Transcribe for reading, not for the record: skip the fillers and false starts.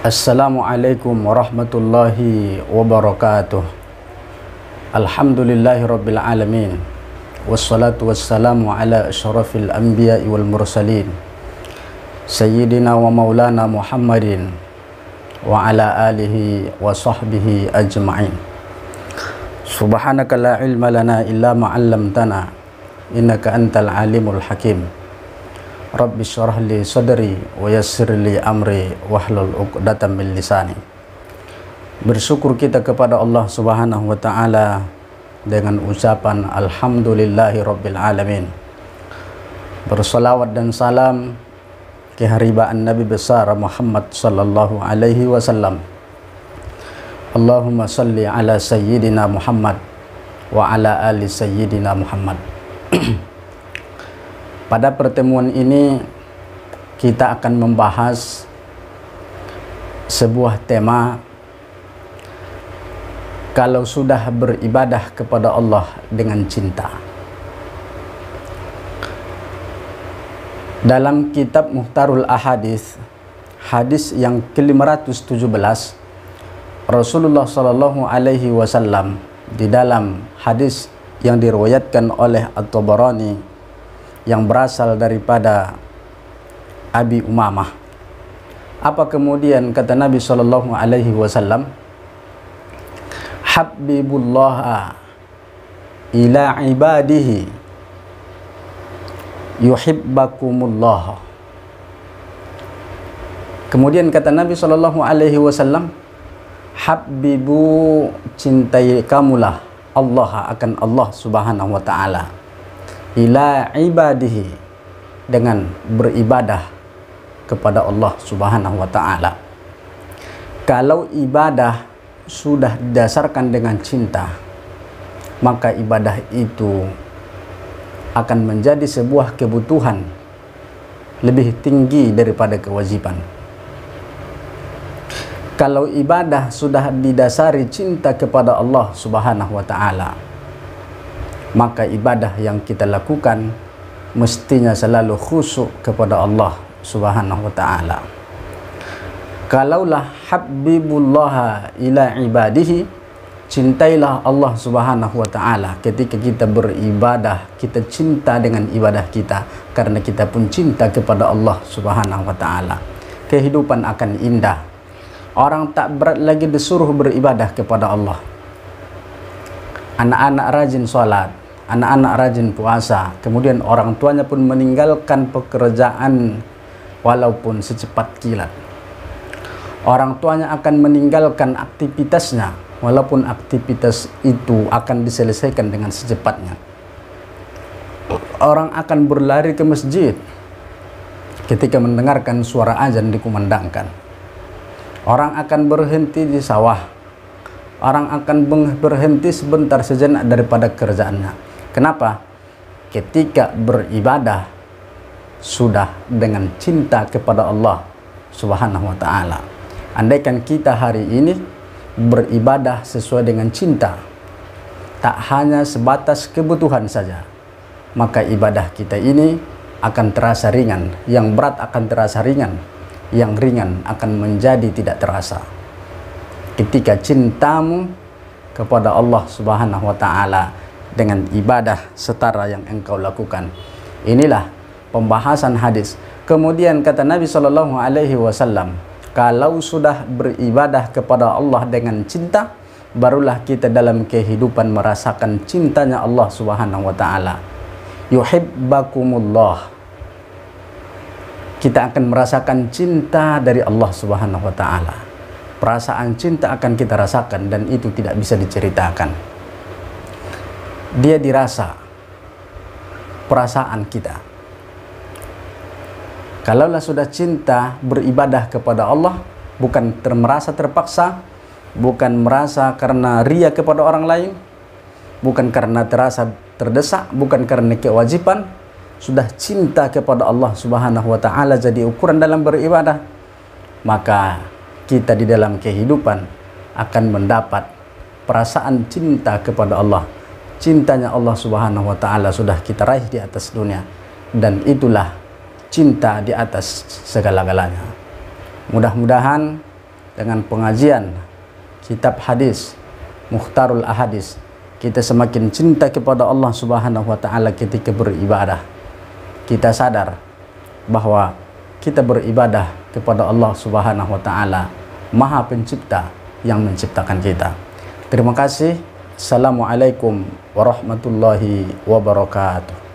Assalamualaikum warahmatullahi wabarakatuh. Alhamdulillahi rabbil alamin. Wassalatu wassalamu ala asyrafil anbiya'i wal mursalin Sayyidina wa maulana Muhammadin wa ala alihi wa sahbihi ajma'in. Subhanaka la ilma lana illa ma'allamtana innaka antal alimul hakim. Rabbi syrah li sadri wa yassir li amri wahlul 'uqdatam min lisani. Bersyukur kita kepada Allah Subhanahu wa taala dengan ucapan alhamdulillahi rabbil alamin. Bersalawat dan salam keharibaan Nabi besar Muhammad sallallahu alaihi wasallam. Allahumma salli ala sayyidina Muhammad wa ala ali sayyidina Muhammad. Pada pertemuan ini kita akan membahas sebuah tema, kalau sudah beribadah kepada Allah dengan cinta. Dalam kitab Muhtarul Ahadits, hadis yang ke-517, Rasulullah sallallahu alaihi wasallam di dalam hadis yang diriwayatkan oleh At-Tabarani yang berasal daripada Abi Umamah. Apa kemudian kata Nabi sallallahu alaihi wasallam? Habibullah ila ibadihi yuhibbakumullah. Kemudian kata Nabi sallallahu alaihi wasallam, habibu, cintai kamulah Allah akan Allah Subhanahu wa taala, ila ibadihi, dengan beribadah kepada Allah Subhanahu wa taala. Kalau ibadah sudah didasarkan dengan cinta, maka ibadah itu akan menjadi sebuah kebutuhan lebih tinggi daripada kewajiban. Kalau ibadah sudah didasari cinta kepada Allah Subhanahu wa taala, maka ibadah yang kita lakukan mestinya selalu khusyuk kepada Allah Subhanahu wa taala. Kalaulah habibullah ila ibadihi, cintailah Allah Subhanahu wa taala. Ketika kita beribadah, kita cinta dengan ibadah kita karena kita pun cinta kepada Allah Subhanahu wa taala. Kehidupan akan indah. Orang tak berat lagi disuruh beribadah kepada Allah. Anak-anak rajin sholat, anak-anak rajin puasa, kemudian orang tuanya pun meninggalkan pekerjaan walaupun secepat kilat. Orang tuanya akan meninggalkan aktivitasnya walaupun aktivitas itu akan diselesaikan dengan secepatnya. Orang akan berlari ke masjid ketika mendengarkan suara azan dikumandangkan. Orang akan berhenti di sawah. Orang akan berhenti sebentar sejenak daripada kerjaannya. Kenapa? Ketika beribadah sudah dengan cinta kepada Allah Subhanahu wa taala. Andaikan kita hari ini beribadah sesuai dengan cinta, tak hanya sebatas kebutuhan saja, maka ibadah kita ini akan terasa ringan, yang berat akan terasa ringan, yang ringan akan menjadi tidak terasa. Ketika cintamu kepada Allah Subhanahu wa taala dengan ibadah setara yang engkau lakukan. Inilah pembahasan hadis. Kemudian kata Nabi sallallahu alaihi wasallam, kalau sudah beribadah kepada Allah dengan cinta, barulah kita dalam kehidupan merasakan cintanya Allah Subhanahu wa taala. Yuhibbakumullah. Kita akan merasakan cinta dari Allah Subhanahu wa taala. Perasaan cinta akan kita rasakan dan itu tidak bisa diceritakan. Dia dirasa, perasaan kita. Kalaulah sudah cinta beribadah kepada Allah, bukan merasa terpaksa, bukan merasa karena ria kepada orang lain, bukan karena terasa terdesak, bukan karena kewajiban, sudah cinta kepada Allah Subhanahu wa taala jadi ukuran dalam beribadah, maka kita di dalam kehidupan akan mendapat perasaan cinta kepada Allah. Cintanya Allah Subhanahu wa taala sudah kita raih di atas dunia, dan itulah cinta di atas segala-galanya. Mudah-mudahan dengan pengajian kitab hadis, Mukhtarul Ahadis, kita semakin cinta kepada Allah Subhanahu wa taala ketika beribadah. Kita sadar bahwa kita beribadah kepada Allah Subhanahu wa taala, Maha Pencipta yang menciptakan kita. Terima kasih. Assalamualaikum warahmatullahi wabarakatuh.